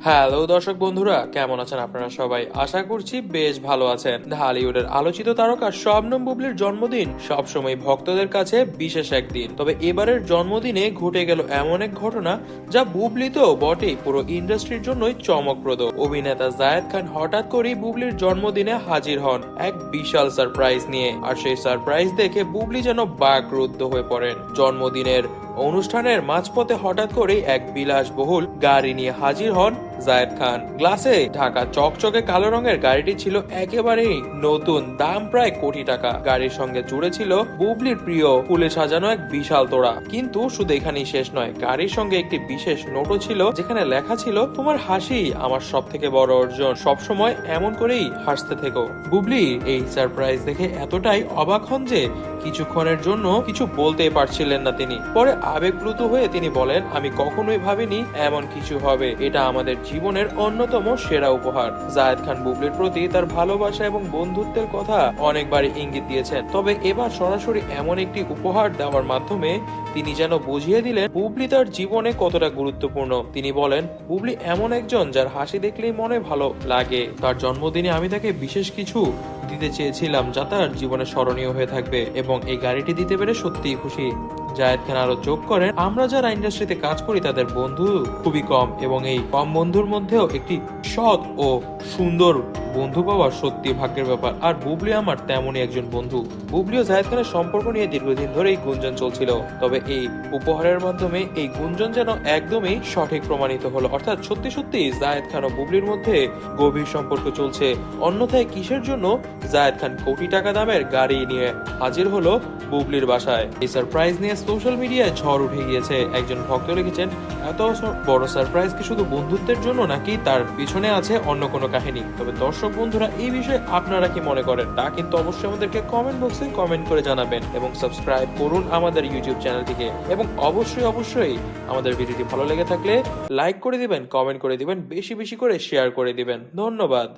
Hello দর্শক বন্ধুরা, কেমন আছেন আপনারা সবাই? আশা করছি বেশ ভালো আছেন। ঢালিউডের আলোচিত তারকা শবনম বুবলির জন্মদিন সবসময় ভক্তদের কাছে বিশেষ একদিন। তবে এবারের জন্মদিনে ঘটে গেল এমন এক ঘটনা যা বুবলি তো বটেই, পুরো ইন্ডাস্ট্রির জন্যই চমকপ্রদ। অভিনেতা জায়েদ খান হঠাৎ করেই বুবলির জন্মদিনে হাজির হন এক বিশাল সারপ্রাইজ নিয়ে, আর সেই সারপ্রাইজ দেখে বুবলি যেন বাকরুদ্ধ হয়ে পড়েন। জন্মদিনের অনুষ্ঠানের মাঝপথে হঠাৎ করেই এক বিলাসবহুল গাড়ি নিয়ে হাজির হন জায়েদ খান। গ্লাসে ঢাকা চকচকে কালো রঙের গাড়িটি ছিল একেবারেই নতুন, দাম প্রায় কোটি টাকা। গাড়ির সঙ্গে জুড়ে ছিল বুবলির প্রিয় ফুলে সাজানো এক বিশাল তোড়া। কিন্তু শুধু এখানেই শেষ নয়, গাড়ির সঙ্গে একটি বিশেষ নোটও ছিল যেখানে লেখা ছিল, তোমার হাসি আমার সব থেকে বড় অর্জন, সবসময় এমন করেই হাসতে থেকো। বুবলি এই সারপ্রাইজ দেখে এতটাই অবাক হন যে কিছুক্ষণের জন্য কিছু বলতেই পারছিলেন না তিনি। পরে আবেগপ্লুত হয়ে তিনি বলেন, আমি কখনোই ভাবিনি এমন কিছু হবে, এটা আমাদের জীবনের অন্যতম সেরা উপহার। জায়েদ খান বুবলির প্রতি তার ভালোবাসা এবং বন্ধুত্বের কথা অনেকবারই ইঙ্গিত দিয়েছেন, তবে এবার সরাসরি এমন একটি উপহার দেওয়ার মাধ্যমে তিনি যেন বুঝিয়ে দিলেন বুবলি তার জীবনে কতটা গুরুত্বপূর্ণ। তিনি বলেন, বুবলি এমন একজন যার হাসি দেখলেই মনে ভালো লাগে। তার জন্মদিনে আমি তাকে বিশেষ কিছু দিতে চেয়েছিলাম যা তার জীবনে স্মরণীয় হয়ে থাকবে, এবং এই গাড়িটি দিতে পেরে সত্যিই খুশি। জায়েদ খান আরো যোগ করেন, আমরা যারা ইন্ডাস্ট্রিতে কাজ করি তাদের বন্ধু খুবই কম, এবং এই কম বন্ধুর মধ্যেও একটি সৎ ও সুন্দর বন্ধু পাওয়া সত্যি ভাগ্যের ব্যাপার, আর বুবলি আমার তেমনই একজন বন্ধু। বুবলি ও জায়েদ খানের সম্পর্ক নিয়ে দীর্ঘদিন ধরেই গুঞ্জন চলছিল, তবে এই উপহারের মাধ্যমে এই গুঞ্জন যেন একদমই সঠিক প্রমাণিত হলো। অর্থাৎ সত্যি সত্যি জায়েদ খান ও বুবলির মধ্যে গভীর সম্পর্ক চলছে। অন্যথায় কিসের জন্য জায়েদ খান কোটি টাকা দামের গাড়ি নিয়ে হাজির হলো বুবলির বাসায়? এই সারপ্রাইজ নিয়ে সোশ্যাল মিডিয়ায় ঝড় উঠে গিয়েছে। একজন ভক্ত লিখেছেন, এত বড় সারপ্রাইজ কি শুধু বন্ধুত্বের জন্য, নাকি তার পিছনে আছে অন্য কোনো কাহিনী? তবে দর্শক বন্ধুরা, এই বিষয়ে আপনারা কি মনে করেন তা কিন্তু অবশ্যই আমাদেরকে কমেন্ট বক্সে কমেন্ট করে জানাবেন, এবং সাবস্ক্রাইব করুন আমাদের ইউটিউব চ্যানেলটিকে, এবং অবশ্যই আমাদের ভিডিওটি ভালো লেগে থাকলে লাইক করে দিবেন, কমেন্ট করে দিবেন, বেশি বেশি করে শেয়ার করে দিবেন। ধন্যবাদ।